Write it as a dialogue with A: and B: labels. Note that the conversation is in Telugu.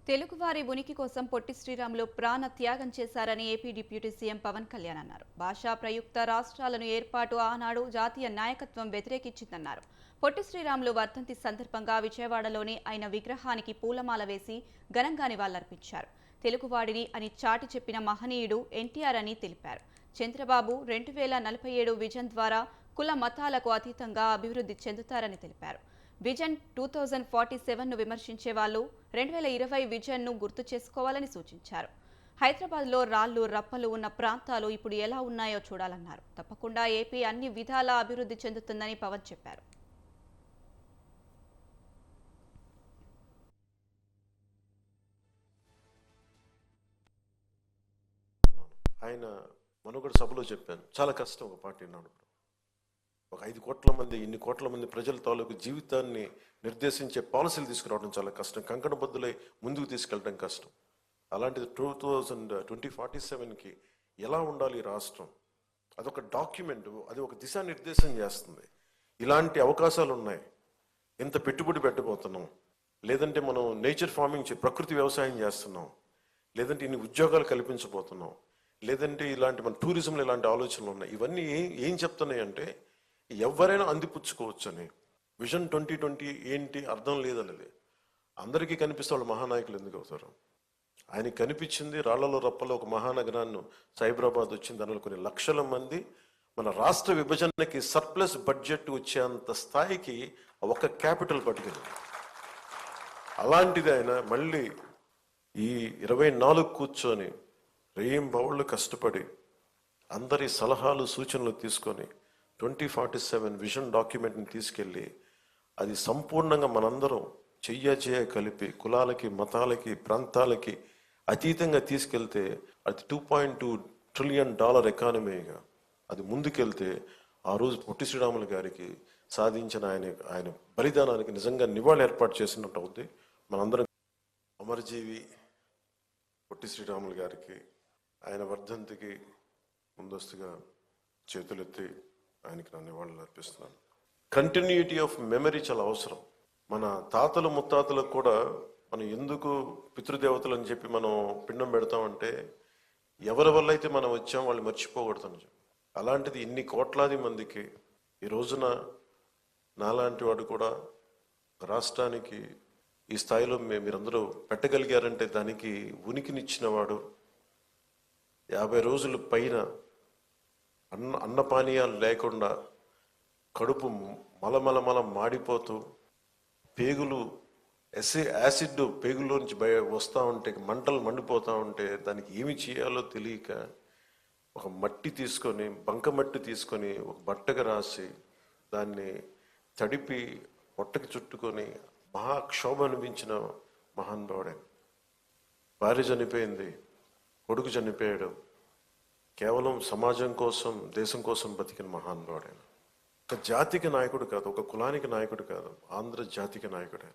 A: తెలుగువారి ఉనికి కోసం పొట్టి శ్రీరాములు ప్రాణ త్యాగం చేశారని AP deputy CM Pawan Kalyan అన్నారు. భాషా ప్రయుక్త రాష్ట్రాలను ఏర్పాటు ఆనాడు జాతీయ నాయకత్వం వ్యతిరేకించిందన్నారు. పొట్టి శ్రీరాములు వర్ధంతి సందర్భంగా విజయవాడలోని ఆయన విగ్రహానికి పూలమాల వేసి ఘనంగా నివాళులర్పించారు. తెలుగువాడిని అని చాటి చెప్పిన మహనీయుడు ఎన్టీఆర్ అని తెలిపారు. చంద్రబాబు 2047 విజన్ ద్వారా కుల మతాలకు అతీతంగా అభివృద్ధి చెందుతారని తెలిపారు. విజన్ 2047ను విమర్శించే వాళ్ళు 2020 విజన్ను గుర్తు చేసుకోవాలని సూచించారు. హైదరాబాద్లో రాళ్లు రప్పలు ఉన్న ప్రాంతాలు ఇప్పుడు ఎలా ఉన్నాయో చూడాలన్నారు. తప్పకుండా ఏపీ అన్ని విధాలా అభివృద్ధి చెందుతుందని పవన్ చెప్పారు.
B: ఆయన మనుగడ సభలో చెప్పాను, చాలా కష్టం ఒక పార్టీ నడపడం. ఒక 5 కోట్ల మంది, ఇన్ని కోట్ల మంది ప్రజల తాలూకు జీవితాన్ని నిర్దేశించే పాలసీలు తీసుకురావడం చాలా కష్టం. కంకణబద్దులై ముందుకు తీసుకెళ్ళడం కష్టం. అలాంటిది 2047కి ఎలా ఉండాలి రాష్ట్రం, అదొక డాక్యుమెంట్, అది ఒక దిశానిర్దేశం చేస్తుంది. ఇలాంటి అవకాశాలు ఉన్నాయి, ఎంత పెట్టుబడి పెట్టబోతున్నాం, లేదంటే మనం నేచర్ ఫార్మింగ్ ప్రకృతి వ్యవసాయం చేస్తున్నాం, లేదంటే ఇన్ని ఉద్యోగాలు కల్పించబోతున్నాం, లేదంటే ఇలాంటి మన టూరిజంలో ఇలాంటి ఆలోచనలు ఉన్నాయి. ఇవన్నీ ఏం చెప్తున్నాయి అంటే ఎవరైనా అందిపుచ్చుకోవచ్చని. విజన్ 2020 ఏంటి అర్థం లేదనేది అందరికీ కనిపిస్తే వాళ్ళు మహానాయకులు ఎందుకు అవుతారు? ఆయనకి కనిపించింది రాళ్లలో రప్పలో ఒక మహానగరాన్ని, సైబరాబాద్ వచ్చింది, దానిలో కొన్ని లక్షల మంది. మన రాష్ట్ర విభజనకి సర్ప్లస్ బడ్జెట్ వచ్చేంత స్థాయికి ఒక క్యాపిటల్ పట్టుకుంది. అలాంటిది ఆయన మళ్ళీ ఈ 24 కూర్చొని రేయింబవళ్ళు కష్టపడి అందరి సలహాలు సూచనలు తీసుకొని 2047 విజన్ డాక్యుమెంట్ని తీసుకెళ్ళి అది సంపూర్ణంగా మనందరం చెయ్య కలిపి కులాలకి, మతాలకి, ప్రాంతాలకి అతీతంగా తీసుకెళ్తే అది $2.2 ట్రిలియన్ ఎకానమీగా అది ముందుకెళ్తే ఆ రోజు పొట్టి శ్రీరాములు గారికి సాధించిన ఆయన బలిదానానికి నిజంగా నివాళి ఏర్పాటు చేసినట్టు అవుతుంది. మనందరం అమరజీవి పొట్టి శ్రీరాములు గారికి ఆయన వర్ధంతికి ముందస్తుగా చేతులెత్తి ఆయనకి నా నివాళులు అర్పిస్తున్నాను. కంటిన్యూటీ ఆఫ్ మెమరీ చాలా అవసరం. మన తాతలు ముత్తాతలకు కూడా మనం ఎందుకు పితృదేవతలు అని చెప్పి మనం పిండం పెడతామంటే ఎవరి వల్ల అయితే మనం వచ్చాం వాళ్ళు మర్చిపోకూడదని చెప్పి. అలాంటిది ఇన్ని కోట్లాది మందికి ఈ రోజున నాలాంటి వాడు కూడా రాష్ట్రానికి ఈ స్థాయిలో మీరందరూ పెట్టగలిగారంటే దానికి ఉనికినిచ్చిన వాడు. 50 రోజుల పైన అన్నపానీయాలు లేకుండా కడుపు మలమల మాడిపోతూ పేగులు యాసిడ్ పేగుల్లోంచి వస్తూ ఉంటే మంటలు మండిపోతూ ఉంటే దానికి ఏమి చేయాలో తెలియక ఒక మట్టి తీసుకొని, బంకమట్టి తీసుకొని ఒక బట్టగా రాసి దాన్ని తడిపి పొట్టకి చుట్టుకొని మహాక్షోభ అనిపించిన మహానుభావుడే. భార్య చనిపోయింది, కొడుకు చనిపోయాడు, కేవలం సమాజం కోసం, దేశం కోసం బతికిన మహానుభావుడు. ఒక జాతికి నాయకుడు కాదు, ఒక కులానికి నాయకుడు కాదు, ఆంధ్ర జాతికి నాయకుడు.